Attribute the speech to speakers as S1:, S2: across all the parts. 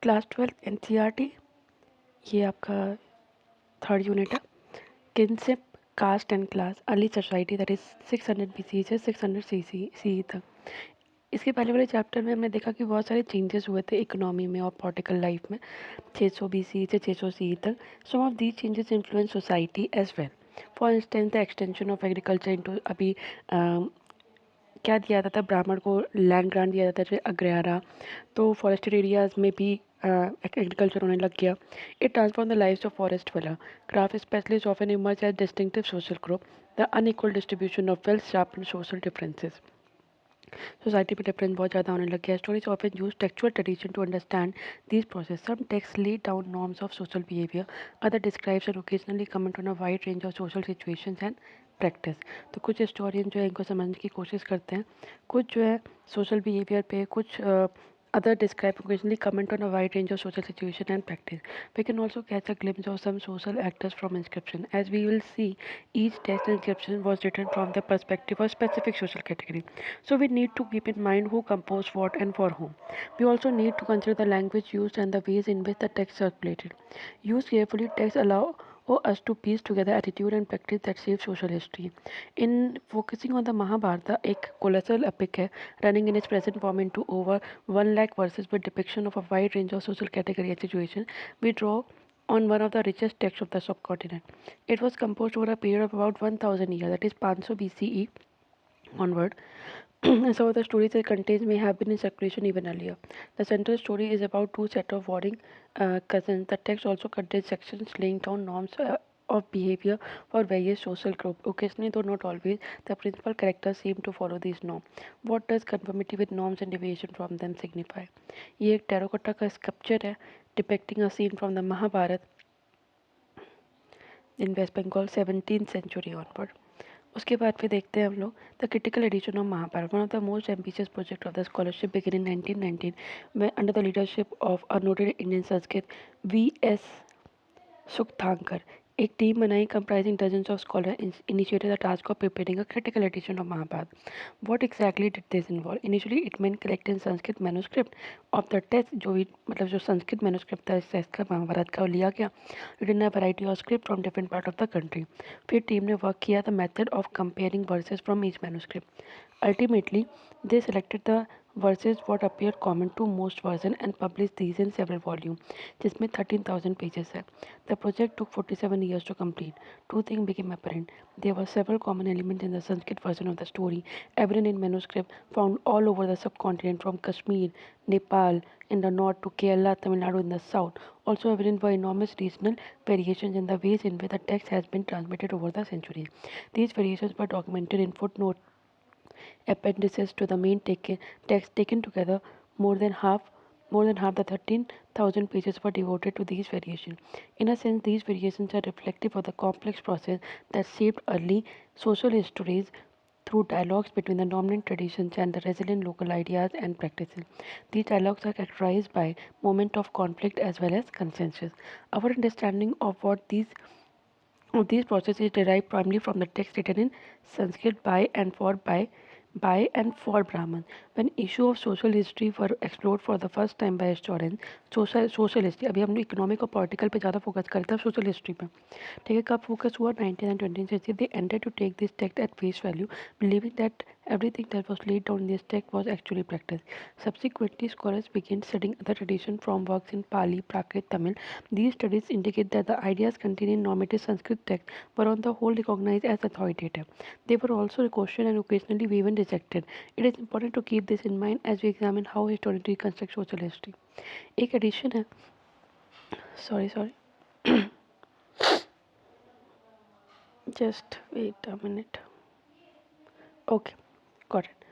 S1: Class 12 NCERT, ये आपका third unit है। Kinship, caste and class, early society, that is 600 BC से 600 CE तक। इसके पहले वाले चैप्टर में हमने देखा कि बहुत सारे चेंजेस हुए थे इकोनॉमी में और पॉलिटिकल लाइफ में 600 BC से 600 CE तक। Some of these changes influence society as well. For instance the extension of agriculture into, अभी क्या दिया जाता था, ब्राह्मण को लैंड ग्रांट दिया जाता था अग्रहारा, तो फॉरेस्टेड एरियाज में भी एग्रीकल्चर होने लग गया। It transform the lives of forest feller. Craft specialist often emerge as distinctive social group. The unequal distribution of wealth sharpen social differences. Society में डिफरेंस बहुत ज़्यादा होने लग गया। Stories often use textual tradition to understand these process. Some text lay down norms of social behavior, other describes and occasionally comment on a wide range of social situations and practice. तो कुछ historian जो है इनको समझने की कोशिश करते हैं, कुछ जो है सोशल बिहेवियर पे, कुछ other describe occasionally comment on a wide range of social situation and practice. We can also catch a glimpse of some social actors from inscription. As we will see, each text inscription was written from the perspective of specific social category. So we need to keep in mind who composed what and for whom. We also need to consider the language used and the ways in which the text circulated. Use carefully, text allow us to piece together attitude and practice that shape social history. In focusing on the Mahabharata, एक colossal epic है, running in its present form into over 1 lakh verses with depiction of a wide range of social category and situation, we draw on one of the richest texts of the subcontinent. It was composed over a period of about 1000 years, that is 500 BCE onward. Some of the stories it contains may have been in circulation even earlier. The central story is about two sets of warring cousins. The text also contains sections laying down norms of behavior for various social groups. Occasionally, though not always, the principal characters seem to follow these norms. What does conformity with norms and deviation from them signify? ये एक terracotta का sculpture है depicting a scene from the Mahabharata in West Bengal 17th century onward. उसके बाद फिर देखते हैं हम लोग the critical edition of Mahabharata, one of the most ambitious project of the scholarship begin in 1919 में under the leadership of a noted Indian Sanskrit VS. Sukthankar. एक team बनाई comprising dozens of scholars initiated the task of preparing a critical edition of Mahabharata. What exactly did this involve? Initially, it meant collecting Sanskrit manuscript of the text, जो भी मतलब जो Sanskrit manuscript था इस text का महाभारत का लिया गया, written a variety of script from different part of the country. फिर टीम ने वर्क किया the method of comparing verses from each manuscript. Ultimately, they selected the verses what appeared common to most version and published these in several volumes, जिसमें 13,000 pages है. The project took 47 years to complete. Two things became apparent. There were several common elements in the Sanskrit version of the story, evident in manuscript found all over the subcontinent from Kashmir, Nepal in the north to Kerala, Tamil Nadu in the south. Also evident were enormous regional variations in the ways in which the text has been transmitted over the centuries. These variations were documented in footnote appendices to the main text taken together. More than half the 13,000 pages were devoted to these variations. In a sense, these variations are reflective of the complex process that shaped early social histories through dialogues between the dominant traditions and the resilient local ideas and practices. These dialogues are characterized by moments of conflict as well as consensus. Our understanding of these processes is derived primarily from the text written in Sanskrit by and for Brahmins. When issue of social history were explored for the first time by historians, social history, अभी हम economic और political पे ज़्यादा focus करते हैं social history पे, ठीक है। कब फोकस हुआ 19th and 20th century, they ended to take this text at face value, believing that everything that was laid down in this text was actually practiced. Subsequently, scholars began studying other traditions from works in Pali, Prakrit, Tamil. These studies indicate that the ideas contained in normative Sanskrit text were on the whole recognized as authoritative. They were also questioned and occasionally even rejected. It is important to keep this in mind as we examine how historians reconstruct social history. एक addition है, sorry, just wait a minute. Okay, got it.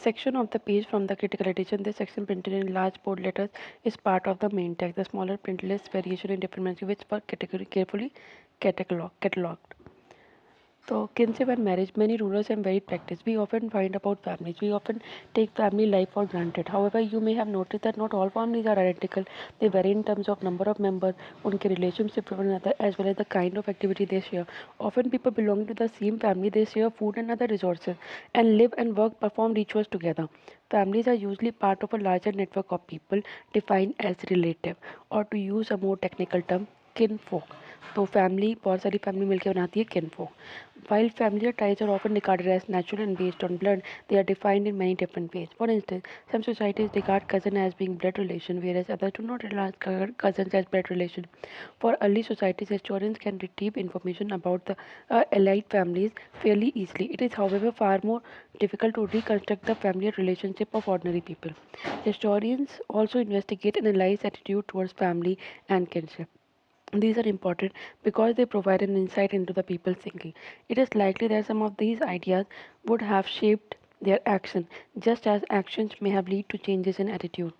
S1: Section of the page from the critical edition. This section printed in large bold letters is part of the main text. The smaller print lists variation in different manuscripts which were carefully cataloged. So, kinship and marriage, many rulers and varied practice. We often find about families. We often take family life for granted. However, you may have noticed that not all families are identical. They vary in terms of number of members, उनके relationship with one another, as well as the kind of activity they share. Often, people belonging to the same family, they share food and other resources, and live and work, perform rituals together. Families are usually part of a larger network of people defined as relative, or to use a more technical term, kinfolk. तो family बहुत सारी family मिलकर बनाती है किनफोक. While familiar ties are often regarded as natural and based on blood, they are defined in many different ways. For instance, some societies regard cousin as being blood relation, whereas others do not regard cousins as blood relation. For early societies, historians can retrieve information about the allied families fairly easily. It is, however, far more difficult to reconstruct the familiar relationship of ordinary people. Historians also investigate and analyze attitude towards family and kinship. These are important because they provide an insight into the people's thinking. It is likely that some of these ideas would have shaped their action, just as actions may have led to changes in attitude.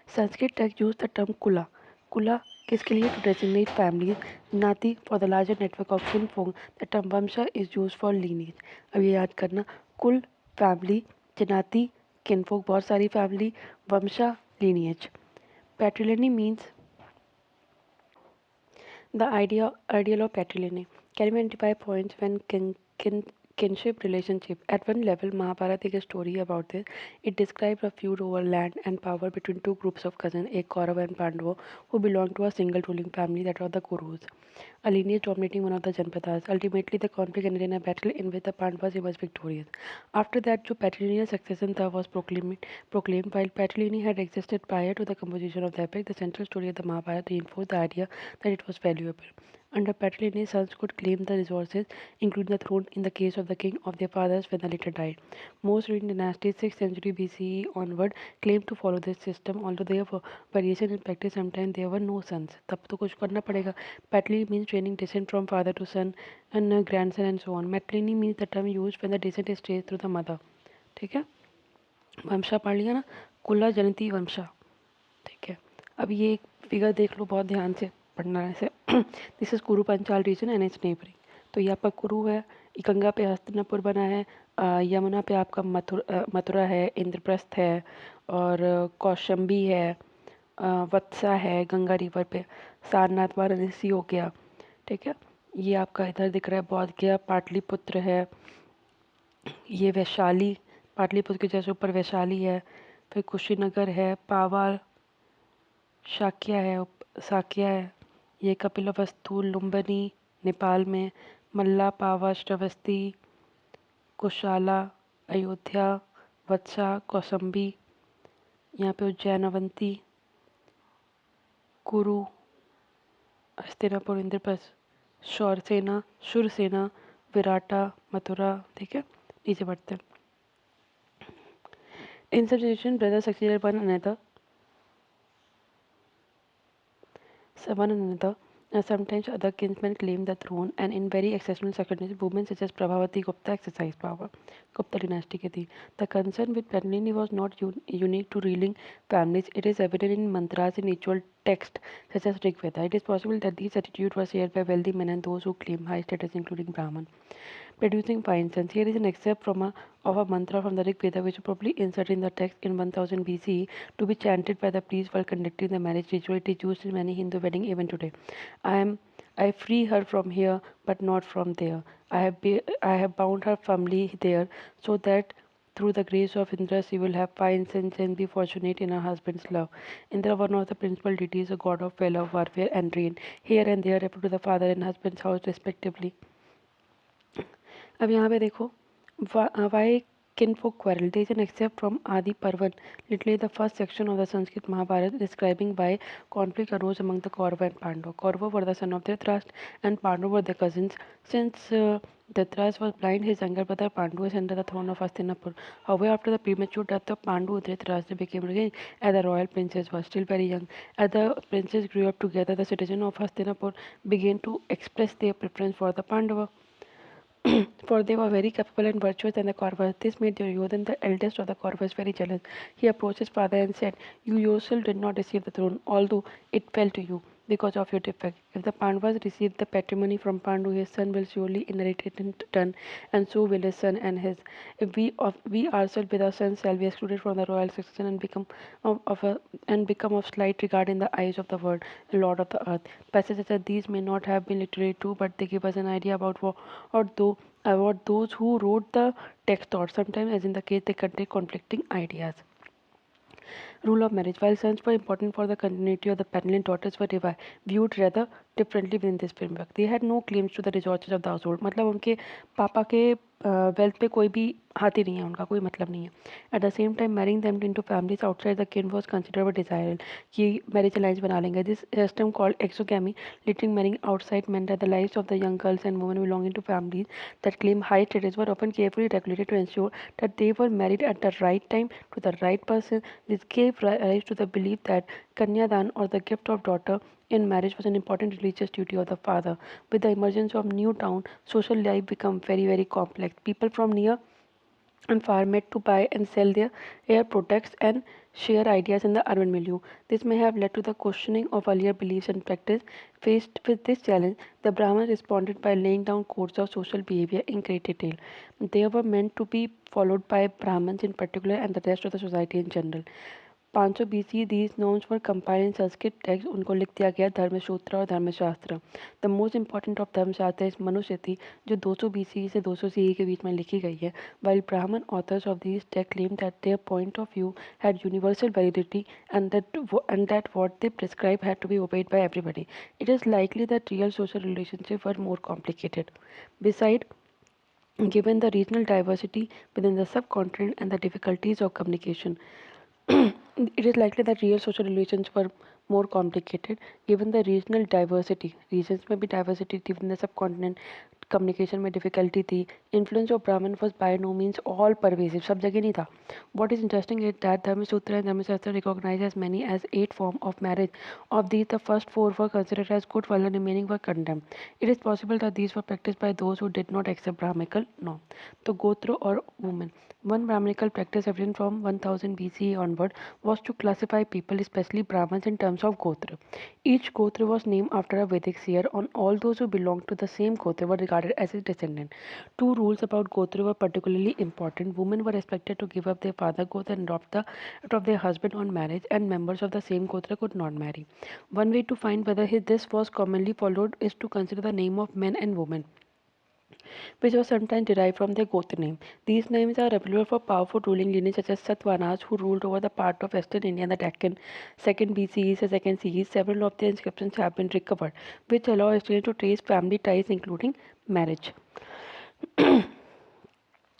S1: Sanskrit text used the term kula. Kula किसके लिए to designate families, Nati for the larger network of kinfolk. The term Vamsha is used for lineage. अब ये याद करना, कुल family, Janati kinfolk बहुत सारी family, Vamsha lineage. Patrilineal means the ideal of patrilineal. Can we identify points when kinship relationship? At one level, Mahabharata is a story about this. It describes a feud over land and power between two groups of cousins, a Kaurava and Pandava, who belonged to a single ruling family, that was the Kurus. A lineage dominating one of the Janpadas. Ultimately, the conflict ended in a battle in which the Pandavas emerged victorious. After that, जो patrilineal succession था was proclaimed. While patrilineal had existed prior to the composition of the epic, the central story of the Mahabharata reinforced the idea that it was valuable. Under patrilineal, sons could claim the resources, including the throne in the case of the king of their fathers when the latter died. Most ruling dynasties, 6th century BCE onward, claimed to follow this system, although there were variations in practice. Sometimes there were no sons. तब तो कुछ करना पड़ेगा. Patrilineal means training descent from father to son and grandson and so on. Matrilineal means the term used when the descent is traced through the mother. ठीक है, वंशा पढ़ लिया ना, कुला जनती वंशा. ठीक है, अब ये एक फिगर देख लो, बहुत ध्यान से पढ़ना है ऐसे. This is Kuru Panchal region and its neighbouring. तो ये आपका कुरु है, गंगा पे हस्तिनापुर बना है, यमुना पे आपका मथुरा है, इंद्रप्रस्थ है, और कौशंबी है, वत्सा है गंगा रिवर पे, सारनाथ वाराणसी हो गया. ठीक है, ये आपका इधर दिख रहा है बौद्ध गया, पाटलिपुत्र है, ये वैशाली, पाटलिपुत्र के जैसे ऊपर वैशाली है, फिर कुशीनगर है, पावाल साक्या है, ये कपिलवस्तु लुम्बिनी नेपाल में, मल्ला पावा श्रावस्ती, कुशाला, अयोध्या, वत्सा, कौसंबी, यहाँ पे उज्जैन अवंती, कुरु, हस्तिनापुर, इंद्रप्रस्थ, शौरसेना, शुरसेना, विराटा, मथुरा. ठीक है, नीचे बढ़ते हैं. इन सब situation brother succeeded one another. Sometimes other kinsmen claim the throne, and in very exceptional circumstances, women such as Prabhavati Gupta exercised power. Gupta dynasty के थी. The concern with patrilineal was not unique to ruling families. It is evident in mantras and ritual texts such as Rig Veda. It is possible that these attitudes were shared by wealthy men and those who claim high status, including Brahman. Producing fine sons. Here is an excerpt of a mantra from the Rig Veda, which was probably inserted in the text in 1000 BCE to be chanted by the priest while conducting the marriage ritual. It is used in many Hindu weddings even today. I free her from here, but not from there. I have bound her firmly there, so that through the grace of Indra, she will have fine sense and be fortunate in her husband's love. Indra, one of the principal deities, a god of valor, warfare, and rain. Here and there refer to the father and husband's house respectively. अब यहाँ पे देखो, why kinfolk quarrel. There is an excerpt from Adi Parvan, literally the first section of the Sanskrit Mahabharata, describing why conflict arose among the Kaurava and Pandava. Kaurava were the son of Dhritarashtra and Pandava were their cousins. Since Dhritarashtra was blind, his younger brother Pandu was under the throne of Hastinapur. However, after the premature death of Pandu, Dhritarashtra became regent as the royal princess was still very young. As the princes grew up together, the citizens of Hastinapur began to express their preference for the Pandava. For they were very capable and virtuous than the Kauravas. This made Duryodhan, the eldest of the Kauravas, very jealous. He approached his father and said, "You yourself did not receive the throne, although it fell to you. because of your defect. If the Pandavas receive the patrimony from Pandu, his son will surely inherit it in turn, and so will his son and his. If we ourselves with our sons shall be excluded from the royal succession and become of slight regard in the eyes of the world, Lord of the earth. Passages such as these may not have been literally true, but they give us an idea about what those who wrote the text thought. Sometimes, as in the case, they contain conflicting ideas. Rule of marriage. While sons were important for the continuity of the family, daughters were viewed rather differently within this framework. They had no claims to the resources of the household. मतलब उनके पापा के wealth पे कोई भी हाथ ही नहीं है, उनका कोई मतलब नहीं है. At the same time, marrying them into families outside the kin was considered a desirable कि marriage alliance बना लेंगे. This system called exogamy, literally marrying outside, meant that the lives of the young girls and women belonging to families that claim high status were often carefully regulated to ensure that they were married at the right time to the right person. This gave rise to the belief that Kanyadan, or the gift of daughter in marriage, was an important religious duty of the father. With the emergence of new town, social life became very, very complex. People from near and far met to buy and sell their hair products and share ideas in the urban milieu. This may have led to the questioning of earlier beliefs and practice. Faced with this challenge, the Brahmins responded by laying down codes of social behavior in great detail. They were meant to be followed by Brahmins in particular and the rest of the society in general. 500 BC, these norms were compiled in Sanskrit text. उनको लिख दिया गया धर्मसूत्र और धर्मशास्त्र. The most important of धर्मशास्त्र is Manusmriti, जो 200 BC से 200 CE के बीच में लिखी गई है. While Brahmin authors of these texts claimed that their point of view had universal validity and that what they prescribed had to be obeyed by everybody, it is likely that real social relationships were more complicated. Besides, given the regional diversity within the subcontinent and the difficulties of communication, it is likely that real social relations were more complicated given the regional diversity. Regions में भी diversity थी within the subcontinent. Communication में difficulty थी. Influence of Brahmin was by no means all pervasive. सब जगह नहीं था. What is interesting is that Dharmasutra and Dharmashastra recognize as many as 8 forms of marriage. Of these, the first 4 were considered as good, while the remaining were condemned. It is possible that these were practiced by those who did not accept Brahminical norm. तो गोत्र or women. One Brahminical practice evident from 1000 BCE onward was to classify people, especially Brahmins, in terms of Gotra. Each Gotra was named after a Vedic seer, and all those who belonged to the same Gotra were regarded as his descendant. Two rules about Gotra were particularly important. Women were expected to give up their father Gotra and adopt their husband on marriage, and members of the same Gotra could not marry. One way to find whether this was commonly followed is to consider the name of men and women, which was sometimes derived from their Gotra name. These names are available for powerful ruling lineage such as Satavahanas, who ruled over the part of western India and the Deccan, 2nd BCE to 2nd CE. Several of their inscriptions have been recovered, which allow historians to trace family ties including marriage.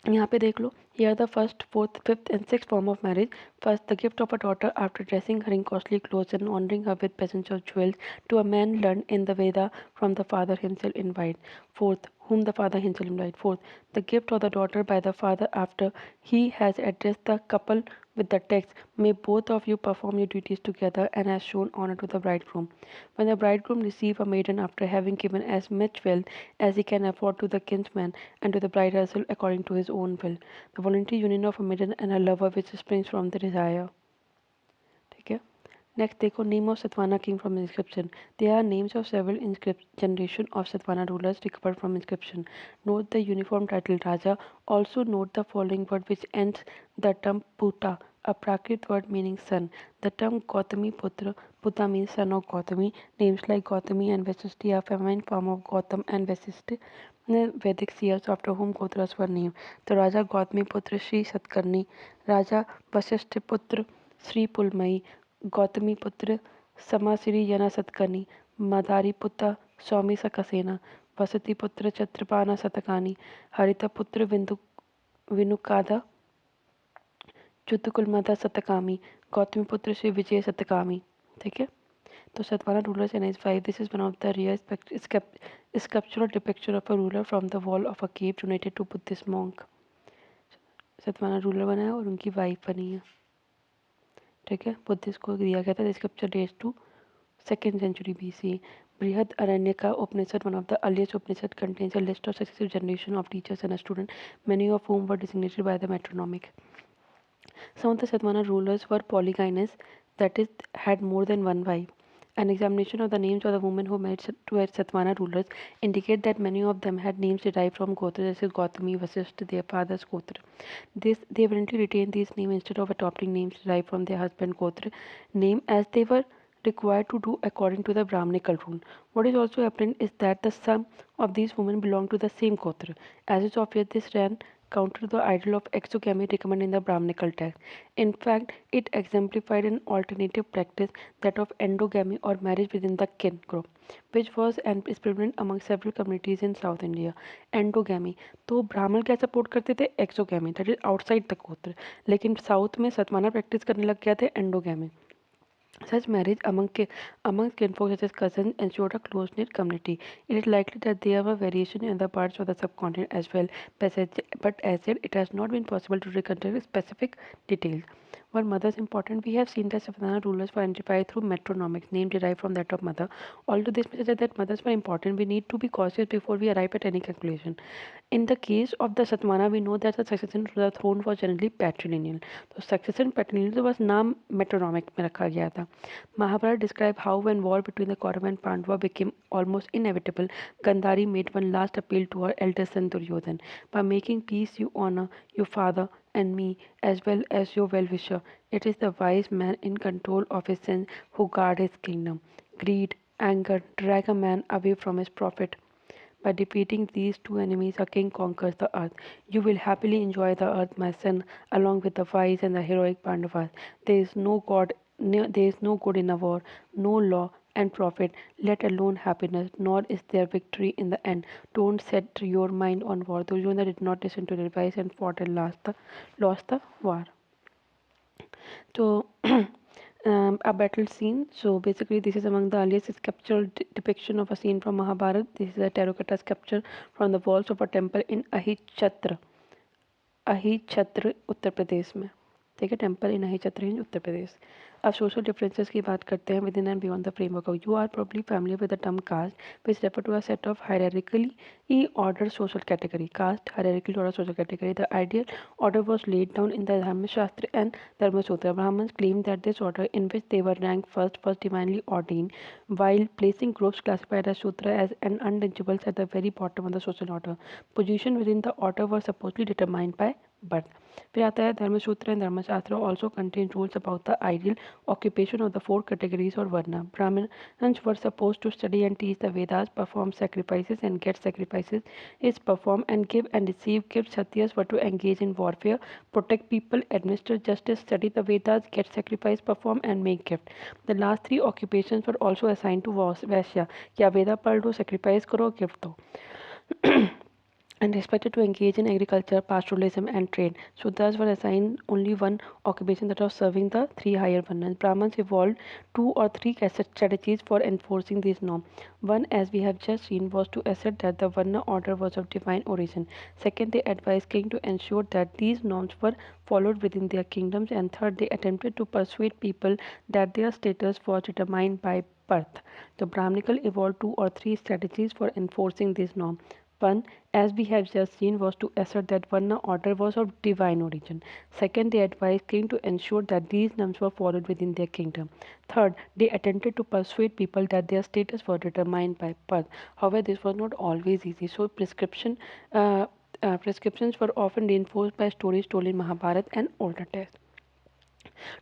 S1: यहाँ पे देख लो, here the first, fourth, fifth and sixth form of marriage. First, the gift of a daughter after dressing her in costly clothes and honoring her with presents of jewels to a man learned in the Veda from the father himself invite. Fourth, whom the father himself invite. Fourth, the gift of the daughter by the father after he has addressed the couple with the text, may both of you perform your duties together, and has shown honor to the bridegroom. When the bridegroom receives a maiden after having given as much wealth as he can afford to the kinsman and to the bride herself according to his own will, the voluntary union of a maiden and her lover which springs from the desire. ठीक है. Next देखो, name of Satvana king from inscription. There are names of several generation of Satvana rulers recovered from inscription. Note the uniform title Raja. Also note the following word which ends the term Puta, a Prakrit word meaning son. The term Gautami Putra, Puta means son of Gautami. Names like Gautami and Vasishti are feminine form of Gautam and Vasishti, Vedic seers after whom Gotras were named. The Raja Gautami Putra Sri Satkarni, Raja Vasishti Putra Sri Pulmai, Gautami पुत्र समासिरी जना सतकर्णी, मदारी पुत्र स्वामी सकसेना, वसति पुत्र छत्रपाना शतकानी, हरिता पुत्र विनुकादा चुतकुलमादा शतकामी, गौतमी पुत्र श्री विजय शतकामी. ठीक है. तो Satvana rulers in NS5. This is one of the rare sculptural depiction of a ruler from the wall of a cave donated to Buddhist monk. Satvana ruler बना है और उनकी वाइफ बनी है. ठीक है. बुद्धिस्ट को दिया गया था. Scripture dates to 2nd century BC. Brihad Aranyaka Upanishad, one of the earliest Upanishad, contains a list of successive generations of teachers and students, many of whom were designated by the metronomic. Some of the Satvana rulers were polygynous, that is, had more than one wife. An examination of the names of the women who married to Satvana rulers indicate that many of them had names derived from Gotra, such as Gautami, Vasishtha, their father's Gotra. They evidently retained these names instead of adopting names derived from their husband Gotra name, as they were required to do according to the Brahminical rule. What is also apparent is that the some of these women belong to the same Gotra. As is obvious, this ran counter to the ideal of exogamy recommended in the Brahminical text. In fact, it exemplified an alternative practice, that of endogamy or marriage within the kin group, which was and is prevalent among several communities in South India. Endogamy, तो ब्राह्मण क्या support करते थे? Exogamy, that is outside the गोत्र. लेकिन south में Satavahana practice करने लग गया थे endogamy. Such marriage among kinfolk such as cousins ensured a close-knit community. It is likely that there were variations in other parts of the subcontinent as well, but as yet it has not been possible to reconstruct specific details. Were mothers important? We have seen that Savannah rulers were identified through metronymics, name derived from that of mother. Although this may suggest that mothers were important, we need to be cautious before we arrive at any conclusion. In the case of the Satavahana, we know that the succession to the throne was generally patrilineal. तो succession patrilineal तो बस नाम metronymic में रखा गया था. Mahabharata describes how when war between the Kaurava and Pandava became almost inevitable, Gandhari made one last appeal to her elder son Duryodhan. By making peace, you honor your father and me as well as your well-wisher. It is the wise man in control of his sins who guard his kingdom. Greed, anger drag a man away from his profit. By defeating these two enemies, a king conquers the earth. You will happily enjoy the earth, my son, along with the wise and the heroic Pandavas. There is no God, there is no good in a war, no law and profit, let alone happiness, nor is there victory in the end. Don't set your mind on war. Duryodhana did not listen to the advice and fought and lost the war. So a battle scene. So basically, this is among the earliest sculptural depiction of a scene from Mahabharata. This is a terracotta sculpture from the walls of a temple in Ahichhatra Uttar Pradesh में. ठीक है, temple in Ahichhatra in Uttar Pradesh. अब social differences की बात करते हैं within and beyond the framework of. You are probably familiar with the term caste which refer to a set of hierarchically ordered social category. Caste hierarchical order social category. The ideal order was laid down in the Dharmashastra and Dharmasutra. Brahmins claimed that this order, in which they were ranked first, was divinely ordained, while placing groups classified as Shudra as an untouchables at the very bottom of the social order. Position within the order was supposedly determined by birth. फिर आता है धर्मसूत्र and धर्मशास्त्र also contain rules about the ideal occupation of the four categories or varna. Brahmins were supposed to study and teach the Vedas, perform sacrifices and get sacrifices is performed, and give and receive gifts. Kshatriyas were to engage in warfare, protect people, administer justice, study the Vedas, get sacrifice, perform and make gift. The last three occupations were also assigned to Vaishya. क्या वेदा पढ़ लो, sacrifice करो, gift दो. And expected to engage in agriculture, pastoralism, and trade. Shudras were assigned only one occupation, that of serving the three higher varnas. Brahmins evolved two or three strategies for enforcing these norms. One, as we have just seen, was to assert that the varna order was of divine origin. Second, they advised king to ensure that these norms were followed within their kingdoms. And third, they attempted to persuade people that their status was determined by birth. The Brahminical evolved two or three strategies for enforcing this norm. One, as we have just seen, was to assert that Varna order was of divine origin. Second, they advised king to ensure that these norms were followed within their kingdom. Third, they attempted to persuade people that their status was determined by birth. However, this was not always easy. So, prescriptions were often reinforced by stories told in Mahabharata and older texts.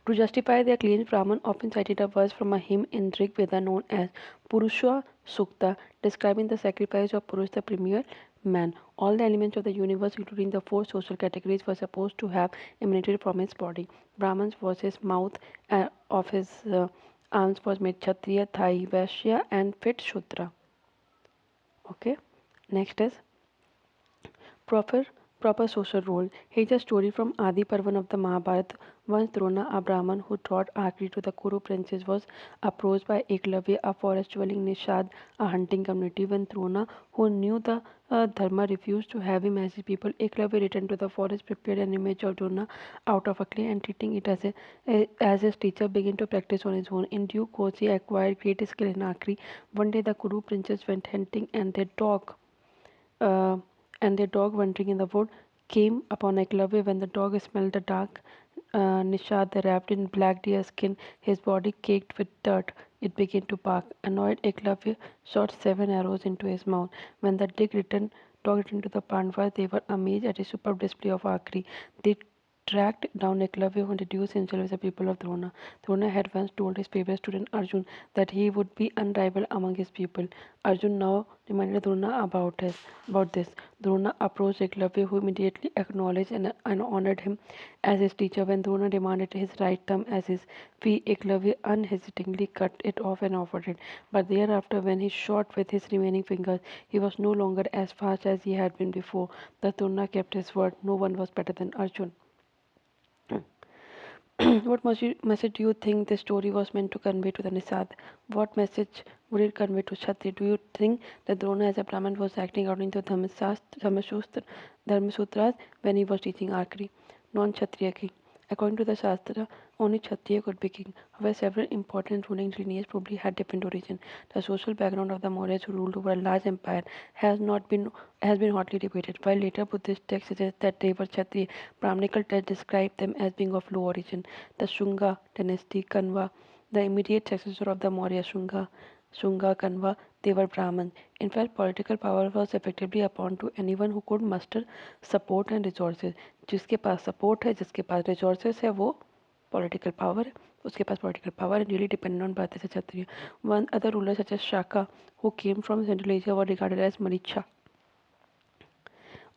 S1: To justify their claims, Brahman often cited a verse from a hymn in Rig Veda known as Purusha Sukta, describing the sacrifice of Purush, the premier man. All the elements of the universe, including the four social categories, were supposed to have emanated from his body. Brahman's was his mouth, of his arms was made Kshatriya, Thai, Vaishya, and fit Shudra. Okay, next is proper proper social role. Here's a story from Adi Parvan of the Mahabharata. Once Drona, a Brahman who taught archery to the Kuru princes, was approached by Eklavya, a forest-dwelling Nishad, a hunting community. When Drona, who knew the Dharma, refused to have him as his people, Eklavya returned to the forest, prepared an image of Drona out of a clay, and treating it as his teacher, began to practice on his own. In due course, he acquired great skill in archery. One day, the Kuru princes went hunting, uh, and their dog wandering in the wood came upon Eklavya. When the dog smelled the dark Nishad wrapped in black deer skin, his body caked with dirt. It began to bark. Annoyed, Eklavya shot 7 arrows into his mouth. When the dog returned to the Pandavas, they were amazed at his superb display of archery. They tracked down Eklavya and introduced himself as a pupil of Drona. Drona had once told his favorite student Arjun that he would be unrivaled among his pupils. Arjun now reminded Drona about this. Drona approached Eklavya, who immediately acknowledged and honored him as his teacher. When Drona demanded his right thumb as his fee, Eklavya unhesitatingly cut it off and offered it. But thereafter, when he shot with his remaining fingers, he was no longer as fast as he had been before. The Drona kept his word. No one was better than Arjun. Message do you think this story was meant to convey to the Nisad? What message would it convey to Kshatriya? Do you think that Drona as a Brahmin was acting according to Dharmasutras when he was teaching archery? Non-Kshatriya king. According to the Shastra, only Kshatriya could be king. However, several important ruling lineages probably had different origin. The social background of the Mauryas who ruled over a large empire has been hotly debated. While later Buddhist texts suggest that they were Kshatriya, Brahminical texts describe them as being of low origin. The Shunga dynasty, Kanva, the immediate successor of the Maurya Shunga, Kanva, they were Brahmins. In fact, political power was effectively upon to anyone who could muster support and resources. जिसके पास support है, जिसके पास resources है, वो political power है, उसके पास political power and really depend on बातें से Kshatriya. One other ruler such as Shaka who came from Central Asia were regarded as Mleccha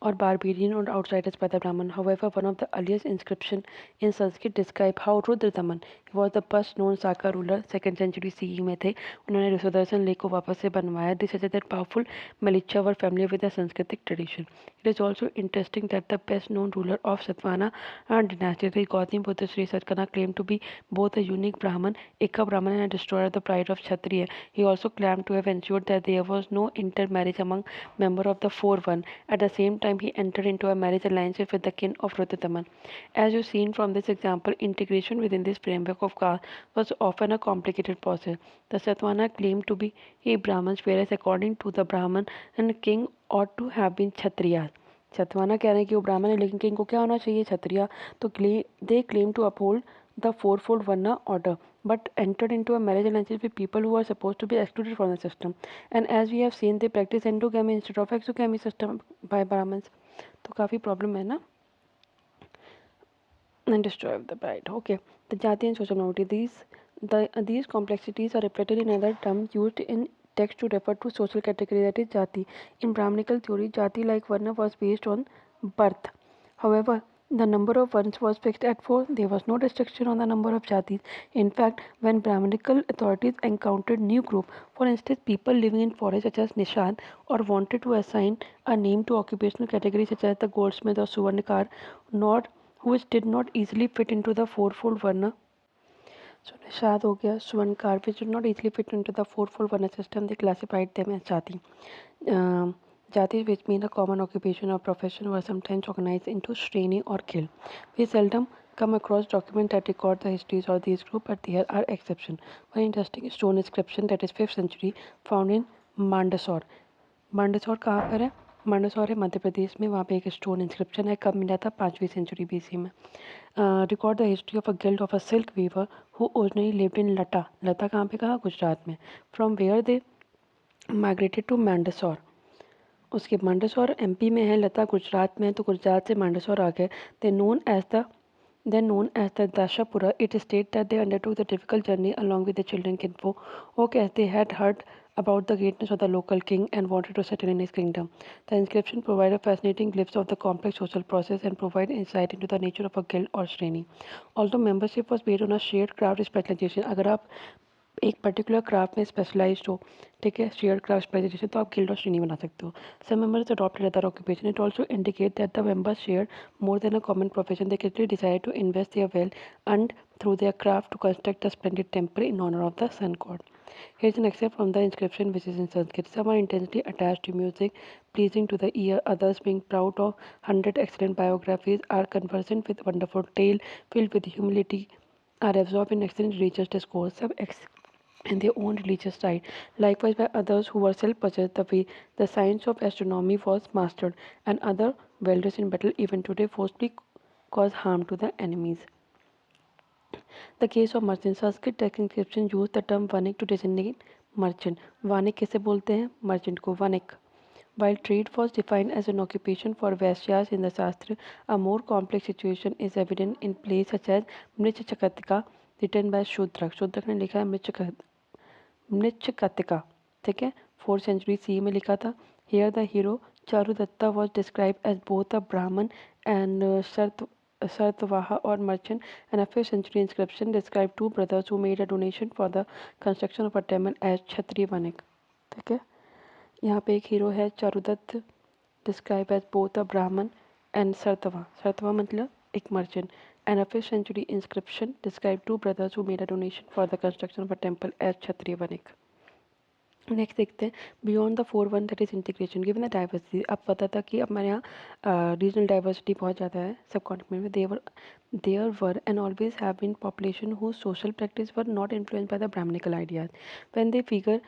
S1: or barbarian or outsiders by the Brahmin. However, one of the earliest inscriptions in Sanskrit describe how Rudradaman, he was the first known Saka ruler, 2nd century CE में थे. उन्होंने Sudarshan lake को वापस से बनवाया. This suggests that powerful Malicha were familiar with the Sanskritic tradition. It is also interesting that the best known ruler of Satvana dynasty, the Gautam Buddha Sri Satkana, claimed to be both a unique Brahman, Eka Brahman, and a destroyer of the pride of Kshatriya. He also claimed to have ensured that there was no intermarriage among members of the four one. At the same time, he entered into a marriage alliance with the king of Rudradaman. As you seen from this example, integration within this framework of caste was often a complicated process. The Satvana claimed to be a Brahmins, whereas according to the Brahman, and king ought to have been Kshatriyas. Satavahana कह रहे हैं कि वो ब्राह्मण है लेकिन king को क्या होना चाहिए क्षत्रिय. तो they claim to uphold the fourfold Varna order, but entered into a marriage alliance with people who are supposed to be excluded from the system. And as we have seen, they practice endogamy instead of exogamy system by Brahmins. तो काफ़ी problem है ना. And destroy the bride. Okay, the jati and social mobility. These complexities are reflected in another term used in text to refer to social category, that is jati. In Brahminical theory, jati like Varna was based on birth. However, the number of Varnas was fixed at 4. There was no restriction on the number of jatis. In fact, when Brahminical authorities encountered new group, for instance, people living in forests such as Nishad, or wanted to assign a name to occupational categories such as the goldsmith or Suvarnikar, not which did not easily fit into the fourfold Varna. So Nishad हो गया, Suvarnikar, which did not easily fit into the fourfold Varna system, they classified them as jati. Jatis, which mean a common occupation or profession, were sometimes organized into Shreni or Khil. We seldom come across documents that record the histories of these groups, but there are exceptions. One interesting stone inscription that is 5th century found in Mandsaur. Mandsaur कहाँ पर है? मंडसौर है मध्य प्रदेश में. वहाँ पे एक stone inscription है. कब मिला था? 5वीं सेंचुरी BC में. Record the history of a guild of a silk weaver who originally lived in Lata. Lata कहाँ पे? कहा गुजरात में. From where they migrated to Mandsaur. उसके मंडसौर MP में है, लता गुजरात में है, तो गुजरात से मंडसौर आ गए. They known as the then known as the Dashapura. It states that they undertook the difficult journey along with the children Kinpo. Okay, as they had heard about the greatness of the local king and wanted to settle in his kingdom. The inscription provides a fascinating glimpse of the complex social process and provide insight into the nature of a guild or shreni. Although membership was based on a shared craft specialization, अगर आप एक particular craft में specialised हो, ठीक है, share craft specialisation, तो आप guild और श्रेणी बना सकते हो. Some members adopted other occupation. It also indicate that the members share more than a common profession. They clearly decide to invest their wealth and through their craft to construct a splendid temple in honor of the sun god. Here is an excerpt from the inscription which is in Sanskrit. Some are intensely attached to music, pleasing to the ear. Others, being proud of 100 excellent biographies, are conversant with wonderful tale filled with humility, are absorbed in excellent religious discourse. Some in their own religious side. Likewise, by others who were self-possessed, the science of astronomy was mastered, and other welders in battle even today forcibly cause harm to the enemies. The case of merchant. Sanskrit text inscription use the term vanik to designate merchant. Vanik किसे बोलते हैं? merchant को vanik. While trade was defined as an occupation for Vaisyas in the Shastra, a more complex situation is evident in plays such as Mrichakatika, written by Shudrak. Shudrak ने लिखा है मृच्छकटिका, ठीक है, 4th century CE में लिखा था. Here the hero Charudatta was described as both a Brahman and Sartvaha or merchant, and a 5th century inscription described two brothers who made a donation for the construction of a temple as Kshatriya Vanik. ठीक है, यहाँ पे एक hero है Charudatta, describe as both a Brahmana and sarthavaha. सरतवा मतलब एक merchant. And a 5th century inscription described two brothers who made a donation for the construction of a temple as Kshatriya Vanik. Next देखते हैं beyond the 4-1 that is integration given the diversity. अब पता था कि हमारे यहाँ regional diversity बहुत ज़्यादा है सब कॉन्टिनेंट में. There were and always have been population who social practice were not influenced by the brahmanical ideas. When they figure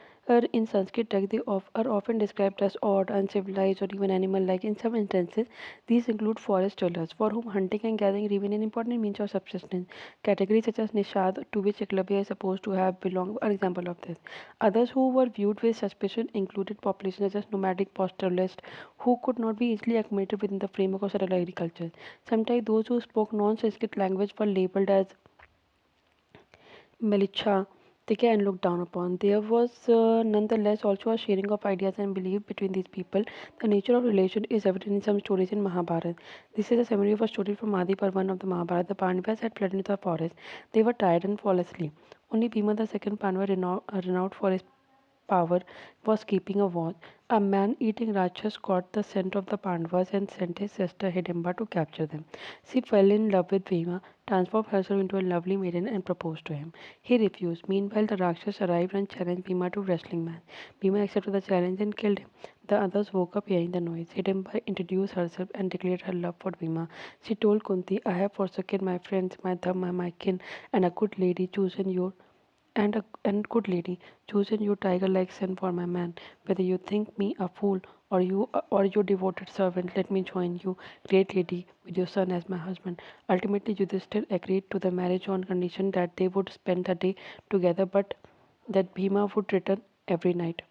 S1: in Sanskrit text, they are often described as odd, uncivilized, or even animal-like. In some instances, these include forest dwellers, for whom hunting and gathering remain an important means of subsistence. Categories such as Nishad, to which Eklavya is supposed to have belonged, are example of this. Others who were viewed with suspicion included populations such as nomadic pastoralists, who could not be easily accommodated within the framework of settler agriculture. Sometimes those who spoke non-Sanskrit language were labeled as militia, ठीक है, and looked down upon. There was nonetheless also a sharing of ideas and belief between these people. The nature of relation is evident in some stories in Mahabharata. This is a summary of a story from Adi Parvan of the Mahabharata. The Pandavas had fled into the forest. They were tired and fall asleep. Only Bhima, the second Pandava, renowned for his power, was keeping a watch. A man-eating Rakshas caught the scent of the Pandavas and sent his sister Hidimba to capture them. She fell in love with Bhima, transformed herself into a lovely maiden, and proposed to him. He refused. Meanwhile, the Rakshas arrived and challenged Bhima to wrestling match. Bhima accepted the challenge and killed him. The others woke up hearing the noise. Hidimba introduced herself and declared her love for Bhima. She told Kunti, "I have forsaken my friends, my dhamma, my kin, and a good lady chosen your and good lady, chosen your tiger-like son for my man. Whether you think me a fool or your devoted servant, let me join you, great lady, with your son as my husband." Ultimately, Yudhishthir agreed to the marriage on condition that they would spend the day together, but that Bhima would return every night.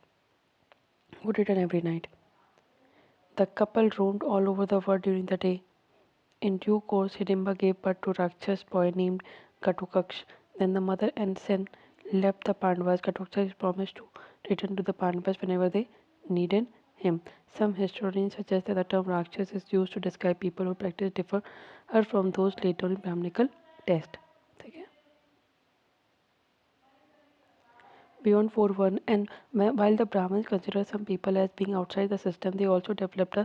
S1: The couple roamed all over the world during the day. In due course, Hidimba gave birth to a Rakshas boy named Katukaksh. Then the mother and son left the Pandavas. Katukaksh promised to return to the Pandavas whenever they needed him. Some historians suggest that the term Rakshas is used to describe people whose practice differ from those laid down in Brahminical text. Beyond 4-1, and while the Brahmins consider some people as being outside the system, they also developed a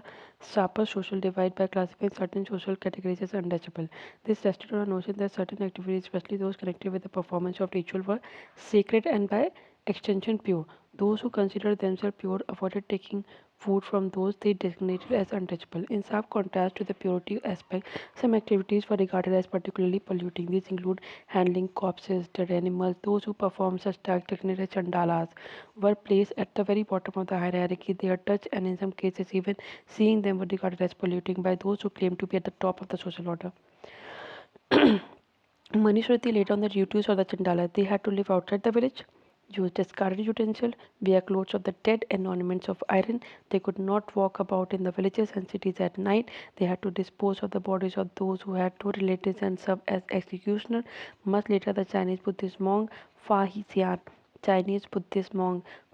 S1: sharper social divide by classifying certain social categories as untouchable. This rested on a notion that certain activities, especially those connected with the performance of ritual, were sacred and by extension pure. Those who considered themselves pure avoided taking food from those they designated as untouchable. In sharp contrast to the purity aspect, some activities were regarded as particularly polluting. These include handling corpses, dead animals. Those who performed such tasks, designated as chandalas, were placed at the very bottom of the hierarchy. Their touch and in some cases even seeing them were regarded as polluting by those who claimed to be at the top of the social order. Manishruti laid down the duties of the chandala. They had to live outside the village, use discarded utensils, wear clothes of the dead and ornaments of iron. They could not walk about in the villages and cities at night. They had to dispose of the bodies of those who had no relatives and serve as executioners. Much later, the Chinese Buddhist monk Fahian,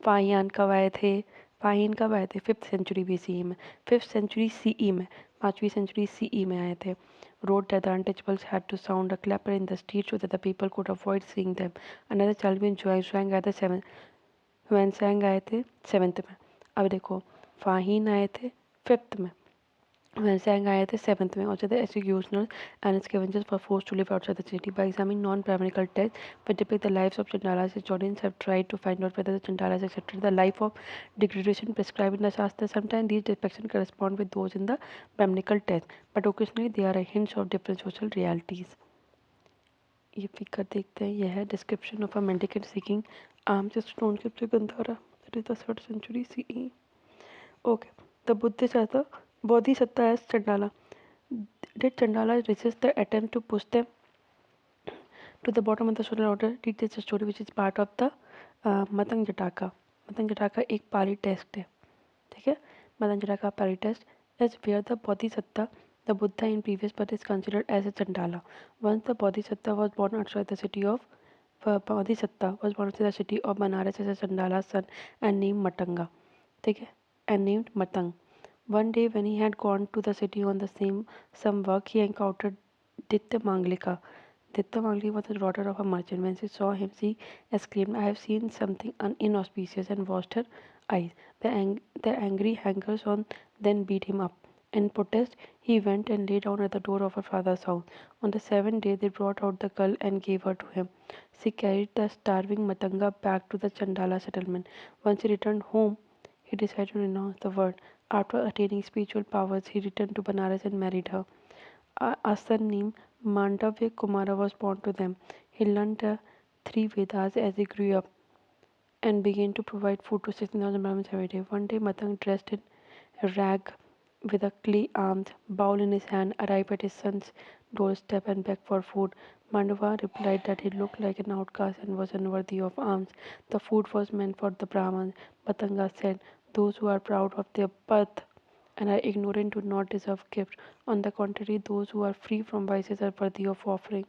S1: Fahien कब आए थे? फाहिन कब आए थे? 5th century BCE में, 5th century CE में, 5वीं century CE में आए थे. Wrote that the untouchables had to sound a clapper in the street so that the people could avoid seeing them. Another Chaldean Zhuang आए थे 7th, Huansang आए थे 7th में. अब देखो, फाहिन आए थे 5th में, Huansang आए थे 7th में. Also the executioners and scavengers were forced to live outside the city. By examining non-Brahminical texts which depict the lives of Chandalas, historians have tried to find out whether the Chandalas accepted the life of degradation prescribed in the Shastra. Sometimes these depictions correspond with those in the Brahminical text, but occasionally there are hints of different social realities. ये figure देखते हैं, यह है description of a mendicant seeking arms stone scripture Gandhara, that is the 3rd century CE. Okay, the Buddhist as the Bodhisattva as Chandala. Did Chandala resist the attempt to push them To the bottom of the social order, read this story which is part of the Matanga Jataka. Matanga Jataka एक Pali text है, ठीक है. Matanga Jataka Pali text is where the bodhisatta, the Buddha in previous birth, is considered as a Chandala. Once the bodhisatta was born outside the city of Banaras as a Chandala son and named Matanga, ठीक है, and named Matang. One day when he had gone to the city on the some work, he encountered Ditya Manglika. Ditya Manglika was the daughter of a merchant. When she saw him, she exclaimed, "I have seen something inauspicious," and washed her eyes. The angry hangers on then beat him up. In protest, he went and lay down at the door of her father's house. On the seventh day, they brought out the girl and gave her to him. She carried the starving Matanga back to the Chandala settlement. Once he returned home, he decided to renounce the world. After attaining spiritual powers, he returned to Banaras and married her. A son named Mandavya Kumara was born to them. He learned the three Vedas as he grew up and began to provide food to 16,000 Brahmins every day. One day, Matang, dressed in a rag with a clay armed bowl in his hand, arrived at his son's doorstep and begged for food. Mandava replied that he looked like an outcast and was unworthy of alms. The food was meant for the Brahmins. Matanga said, "Those who are proud of their birth and are ignorant do not deserve gift. On the contrary, those who are free from vices are worthy of offering."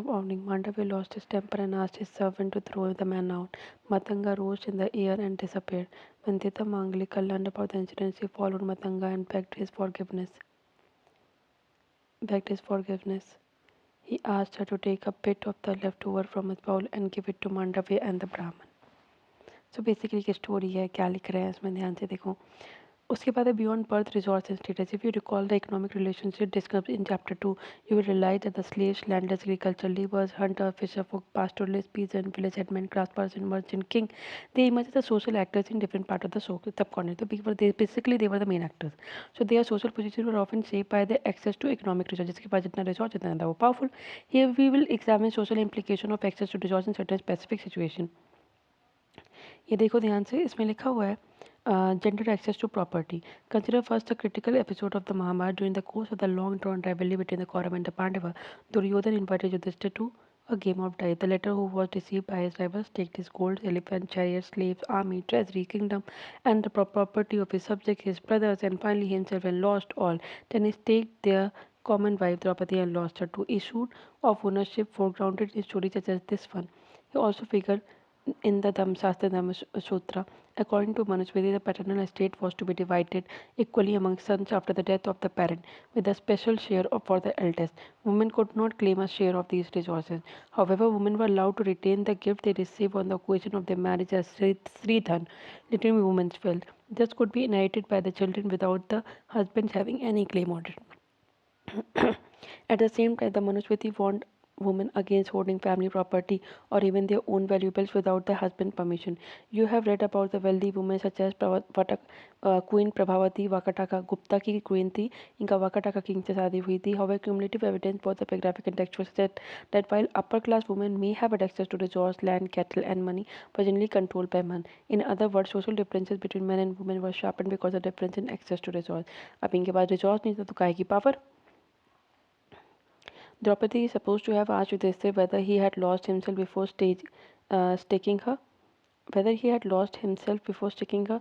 S1: Morning, Mandavya lost his temper and asked his servant to throw the man out. Matanga rose in the air and disappeared. When Dita Manglika learned about the incident, she followed Matanga and begged his forgiveness. He asked her to take a bit of the leftover from his bowl and give it to Mandavya and the Brahman. So basically ये story है, क्या लिख रहे हैं इसमें ध्यान से देखो. उसके बाद है beyond birth resorts and status. If you recall the economic relationship discussed in chapter 2, you will realize that the slaves, landless, agricultural laborers, hunter, fisher folk, pastoralists, peasant, village headmen, craftsperson, merchant, king, they emerge as the social actors in different part of the subcontinent. So they were the main actors. So their social positions were often shaped by their access to economic resources. जिसके पास जितना resource जितना ज़्यादा वो powerful. Here we will examine social implication of access to resources in certain specific situation. ये देखो ध्यान से, इसमें लिखा हुआ है gender access to property. Consider first the critical episode of the Mahabharata. During the course of the long drawn rivalry between the Kaurava and the Pandava, Duryodhana invited Yudhishthira to a game of dice. The latter, who was deceived by his rivals, staked his gold, elephant, chariots, slaves, army, treasury, kingdom, and the property of his subjects, his brothers, and finally himself, and lost all. Then he staked their common wife Draupadi and lost her. Two issues of ownership foregrounded in stories such as this one. He also figured in the Dhamma Sutra. According to Manusmriti, the paternal estate was to be divided equally among sons after the death of the parent, with a special share for the eldest. Women could not claim a share of these resources. However, women were allowed to retain the gift they received on the occasion of their marriage as Sridhan, literally woman's wealth. This could be inherited by the children without the husbands having any claim on it. At the same time, the Manusmriti warned women against hoarding family property or even their own valuables without the husband's permission. You have read about the wealthy women such as Queen Prabhavati Vakataka Gupta की queen थी, इनका Vakataka king से शादी हुई थी. However, cumulative evidence both epigraphic and textual suggests that while upper class women may have had access to resources, land, cattle, and money, were generally controlled by men. In other words, social differences between men and women were sharpened because of difference in access to resources. अब इनके पास resource नहीं था तो काय की power. Draupadi is supposed to have asked Yudhishthira whether he had lost himself before staking her.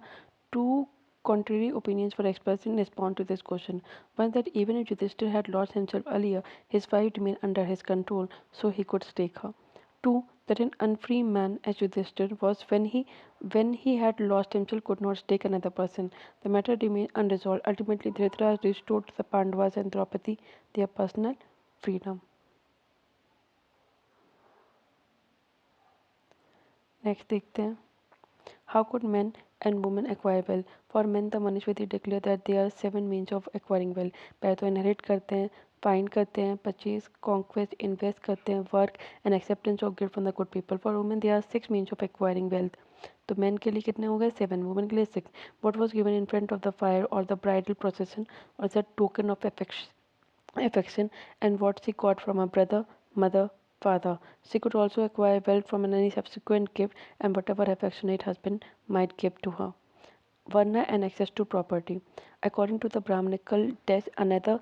S1: Two contrary opinions were expressed in response to this question. One, that even if Yudhishthira had lost himself earlier, his wife remained under his control, so he could stake her. Two, that an unfree man as Yudhishthira was when he had lost himself could not stake another person. The matter remained unresolved. Ultimately, Dhritarashtra restored to the Pandavas and Draupadi their personal freedom. Next देखते हैं. How could men and women acquire wealth? For men, the Manusmriti declare that there are 7 means of acquiring wealth. पहले तो inherit करते हैं, find करते हैं, purchase, conquest, invest करते हैं, work and acceptance of gift from the good people. For women, there are 6 means of acquiring wealth. तो men के लिए कितने हो गए? 7. Women के लिए 6. What was given in front of the fire or the bridal procession was a token of affection and what she got from her brother, mother, father. She could also acquire wealth from any subsequent gift and whatever affectionate husband might give to her. Varna and access to property. According to the Brahmanical test, another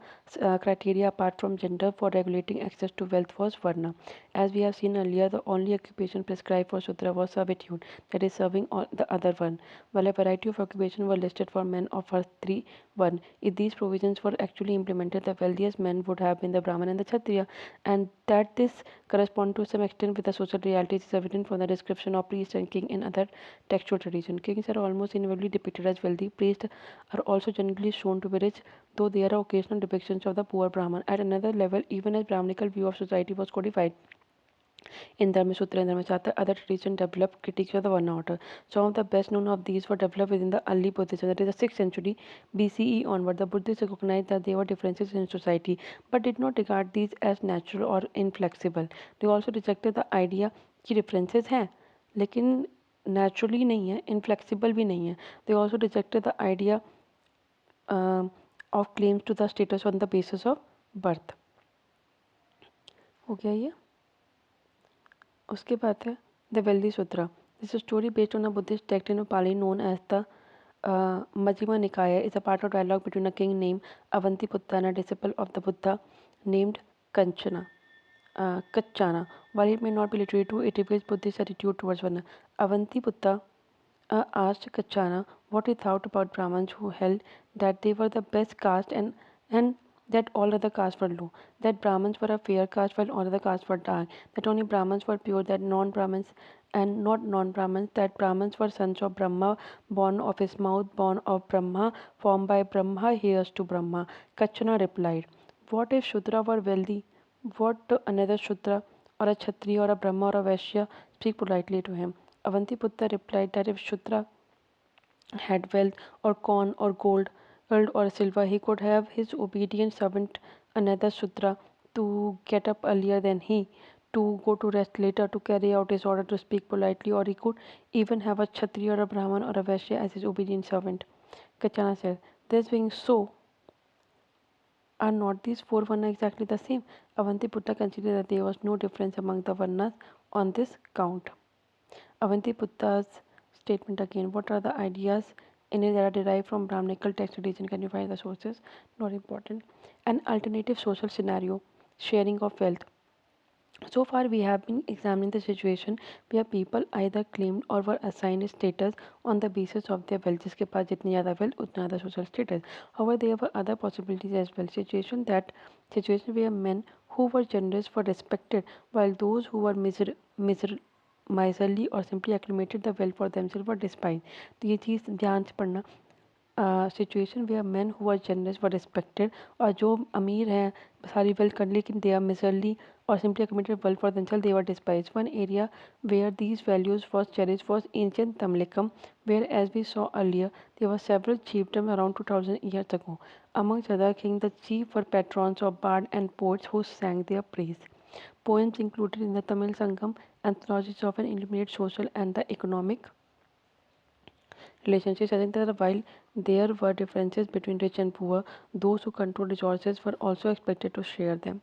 S1: criteria apart from gender for regulating access to wealth was Varna. As we have seen earlier, the only occupation prescribed for Shudra was servitude, that is, serving the other one, while a variety of occupations were listed for men of her three one. If these provisions were actually implemented, the wealthiest men would have been the Brahman and the Kshatriya, and that this correspond to some extent with the social realities is evident from the description of priest and king in other textual traditions. Kings are almost invariably depicted as wealthy. Priests are also generally shown to be rich, though there are occasional depictions of the poor Brahman. At another level, even as Brahmanical view of society was codified in Dharma Sutra and Dharmasatra, other traditions developed critiques of the Varna order. Some of the best known of these were developed within the early Buddhism, that is the 6th century BCE onward. The Buddhists recognized that there were differences in society, but did not regard these as natural or inflexible. They also rejected the idea कि differences हैं लेकिन naturally नहीं है, inflexible भी नहीं है. They also rejected the idea of claims to the status on the basis of birth. हो गया ये. उसके बाद है the wealthy Shudra. This story based on a Buddhist text in Pali known as the Majjhima Nikaya is a part of dialogue between a king named Avantiputta and a disciple of the Buddha named Kachana. While it may not be literary true, it reveals Buddhist attitude towards one. Avantiputta asked Kachana what he thought about Brahmins who held that they were the best caste and that all other castes were low, that Brahmins were a fair caste while all other castes were dark, that only Brahmins were pure, that non-Brahmins and not non-Brahmins, that Brahmins were sons of Brahma, born of his mouth, born of Brahma, formed by Brahma, heirs to Brahma. Kachana replied, what if Shudra were wealthy? What another Shudra or a Kshatriya or a Brahma or a Vaishya speak politely to him? Avantiputta replied that if Shudra had wealth or corn or gold or silver, he could have his obedient servant, another Shudra, to get up earlier than he, to go to rest later, to carry out his order, to speak politely, or he could even have a Kshatriya or a Brahman or a Vaishya as his obedient servant. Kachana said, this being so, are not these four Varnas exactly the same? Avantiputta considered that there was no difference among the Varnas on this count. Avantiputta's statement again. What are the ideas in it that are derived from Brahmanical text tradition? Can you find the sources? Not important. An alternative social scenario, sharing of wealth. So far, we have been examining the situation where people either claimed or were assigned status on the basis of their wealth. जिसके पास जितनी ज़्यादा wealth उतना ज़्यादा social status. However, there were other possibilities as well. Situation where men who were generous were respected, while those who were miserly or simply accumulated the wealth for themselves were despised. तो ये चीज़ ध्यान से पढ़ना. Situation where man who are generous were respected, और जो अमीर हैं सारी वेल्थ कर लेकिन दे आर मिजरली और simply accumulated wealth for themselves, they were despised. One area where these values was cherished was ancient Tamilakam, where, as we saw earlier, there were several chiefdoms around 2000 years ago. Amongst other kings, the chief were patrons of bards and poets who sang their praise. Poems included in the Tamil Sangam anthologies often illuminate social and the economic relationships. I think that while there were differences between rich and poor, those who controlled resources were also expected to share them.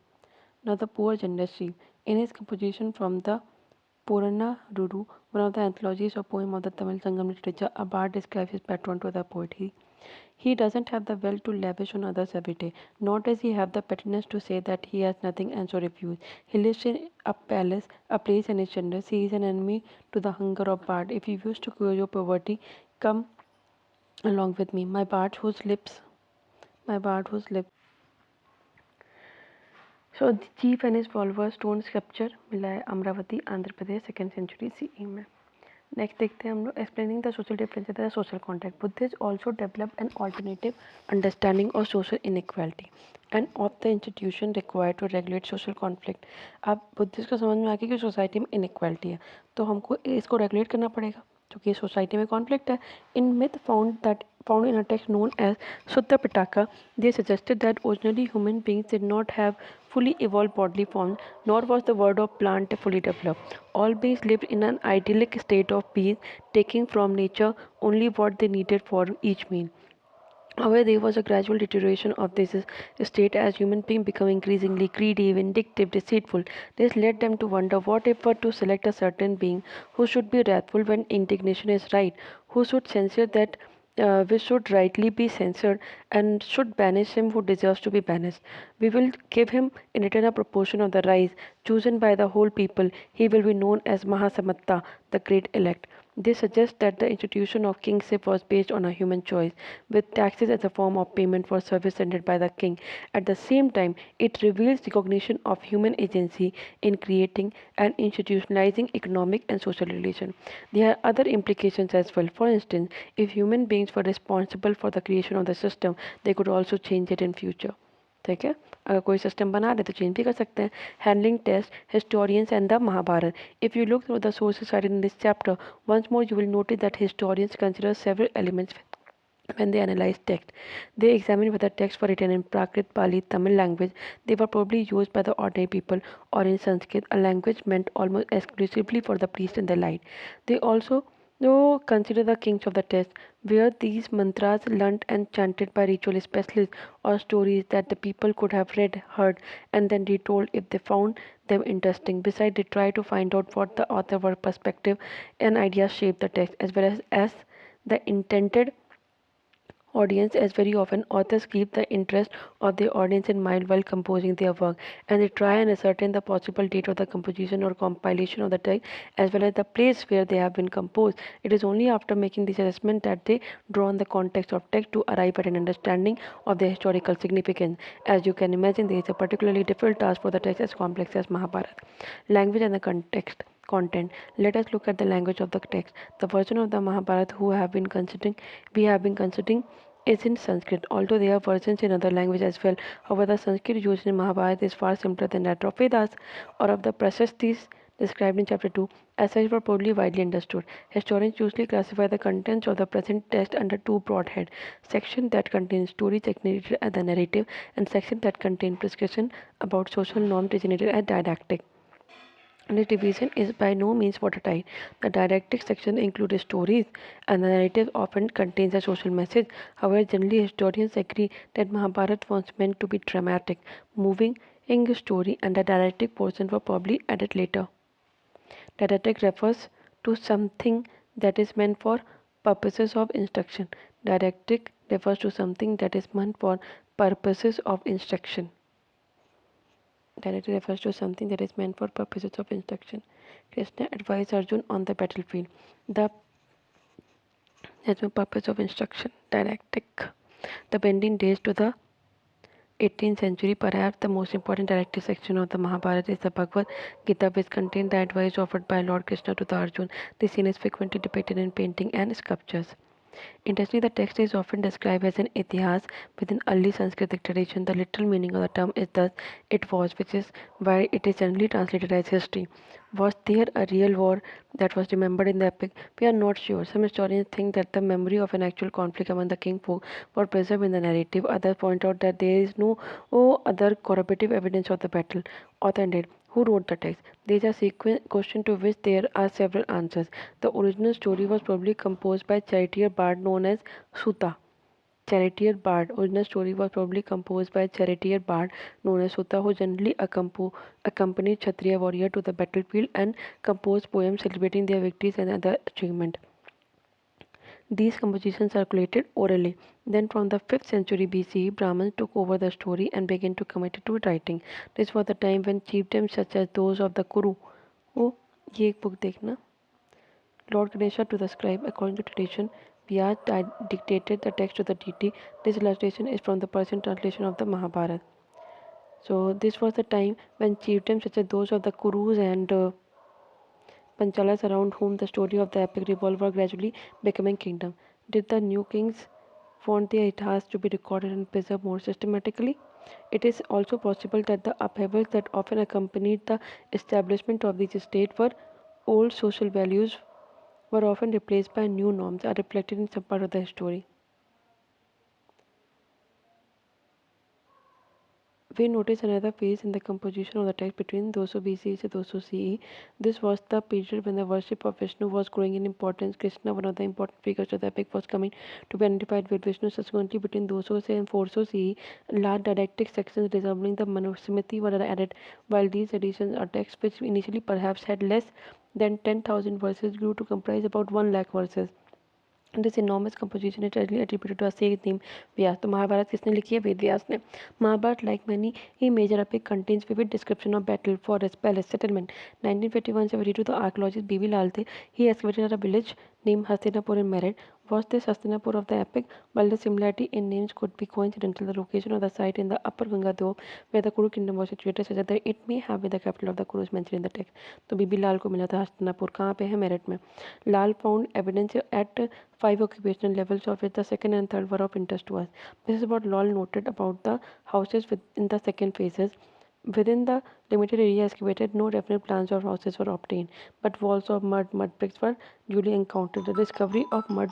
S1: Now, the poor gender chief. In his composition from the Purana Ruru, one of the anthologies of poem of the Tamil Sangam literature, a bard describes his patron to the poet. He doesn't have the wealth to lavish on others every day, nor does he have the pettiness to say that he has nothing and so refuse. He lives in a palace, a place and is generous. He is an enemy to the hunger of bard. If you wish to cure your poverty, come along with me. My bard whose lips. So the chief and his followers stone sculpture मिला है Amaravati Andhra Pradesh 2nd century CE में. Next देखते हैं हम लोग explaining the social difference the social contact. Buddhist also develop an alternative understanding of social inequality and of the institution required to regulate social conflict. अब Buddhist को समझ में आ गया कि सोसाइटी में इनइक्वालिटी है तो हमको इसको रेगुलेट करना पड़ेगा क्योंकि सोसाइटी में कॉन्फ्लिक्ट है. इन myth found in a text known as Sutta Pitaka, they suggested that originally human beings did not have fully evolved bodily forms, nor was the world of plant fully developed. All beings lived in an idyllic state of peace, taking from nature only what they needed for each meal. However, there was a gradual deterioration of this state as human beings become increasingly greedy, vindictive, deceitful. This led them to wonder what if were to select a certain being who should be wrathful when indignation is right, who should censure that we should rightly be censored and should banish him who deserves to be banished. We will give him in return a proportion of the rice chosen by the whole people. He will be known as Mahasamatta, the great elect. This suggests that the institution of kingship was based on a human choice, with taxes as a form of payment for service rendered by the king. At the same time, it reveals recognition of human agency in creating and institutionalizing economic and social relations. There are other implications as well. For instance, if human beings were responsible for the creation of the system, they could also change it in future. ठीक है, अगर कोई system बना रहे तो change भी कर सकते हैं. Handling texts historians and the Mahabharata. If you look through the sources cited in this chapter, once more you will notice that historians consider several elements when they analyze text. They examine whether texts were written in Prakrit, Pali, Tamil language. They were probably used by the ordinary people, or in Sanskrit, a language meant almost exclusively for the priest and the light. They also consider the kings of the text, where these mantras learnt and chanted by ritual specialists, or stories that the people could have read, heard, and then retold if they found them interesting. Besides, they try to find out what the author were perspective and ideas shaped the text, as well as the intended audience, as very often authors keep the interest of their audience in mind while composing their work, and they try and ascertain the possible date of the composition or compilation of the text as well as the place where they have been composed. It is only after making this assessment that they draw on the context of text to arrive at an understanding of their historical significance. As you can imagine, there is a particularly difficult task for the text as complex as Mahabharata. Language and the content. Let us look at the language of the text. The version of the Mahabharata we have been considering is in Sanskrit, although there are versions in other languages as well. However, the Sanskrit used in Mahabharata is far simpler than that of Vedas or of the Prashastis described in chapter 2. As such, were probably widely understood. Historians usually classify the contents of the present text under two broad heads: section that contains stories designated as the narrative, and section that contain prescription about social norms designated as didactic. This division is by no means watertight. The didactic section includes stories, and the narrative often contains a social message. However, generally historians agree that Mahabharata was meant to be dramatic, moving in story, and the didactic portion were probably added later. Didactic refers to something that is meant for purposes of instruction. Didactic refers to something that is meant for purposes of instruction. Directly refers to something that is meant for purposes of instruction. Krishna advised Arjun on the battlefield. The That's the purpose of instruction. Didactic. The bending days to the 18th century, perhaps the most important didactic section of the Mahabharata is the Bhagavad Gita, which contains the advice offered by Lord Krishna to the Arjun. This scene is frequently depicted in painting and sculptures. Interestingly, the text is often described as an itihas within early Sanskritic tradition. The literal meaning of the term is thus it was, which is why it is generally translated as history. Was there a real war that was remembered in the epic? We are not sure. Some historians think that the memory of an actual conflict among the king folk was preserved in the narrative. Others point out that there is no other corroborative evidence of the battle. Author did. Who wrote the text? There is a question to which there are several answers. The original story was probably composed by charioteer bard known as Suta. Charioteer bard. Original story was probably composed by a charioteer bard known as Suta, who generally accompanied Kshatriya warrior to the battlefield and composed poems celebrating their victories and other achievements. These compositions circulated orally. Then, from the 5th century BCE, Brahmins took over the story and began to commit it to writing. This was the time when chieftains such as those of the Kuru, oh, ये एक book देखना, Lord Ganesha to the scribe, according to tradition, Vyas dictated the text to the deity. This illustration is from the Persian translation of the Mahabharata. So, this was the time when chieftains such as those of the Kurus and Panchalas around whom the story of the epic revolved were gradually becoming kingdom. Did the new kings want their Itihas to be recorded and preserved more systematically? It is also possible that the upheavals that often accompanied the establishment of these states were old social values were often replaced by new norms are reflected in some part of the story. We notice another phase in the composition of the text between 200 BCE to 200 CE. This was the period when the worship of Vishnu was growing in importance. Krishna, one of the important figures of the epic, was coming to be identified with Vishnu. Subsequently, between 200 and 400 CE, large didactic sections resembling the Manusmriti were added. While these additions are texts which initially perhaps had less than 10,000 verses grew to comprise about 1 lakh verses. This enormous composition is readily attributed to a sage named व्यास. तो महाभारत किसने लिखी है? वेद व्यास ने. Mahabharat, like many he major epic, contains vivid description of battle, forest, palace, settlement. 1951-72, the archaeologist B.V. Lal थे. He excavated at a village named Hastinapur in Meerut. Was this Hastinapur of the epic? While the similarity in names could be coincidental, the location of the site in the upper Ganga Doab, where the Kuru kingdom was situated, suggests that it may have been the capital of the Kurus mentioned in the text. तो बीबी लाल को मिला था हस्तिनापुर. कहाँ पे है? मेरठ में. Lal found evidence at 5 occupational levels, of which the second and third were of interest to us. This is what Lal noted about the houses within the second phases. Within the limited area excavated, no definite plans of houses were obtained, but walls of mud bricks were duly encountered. The discovery of mud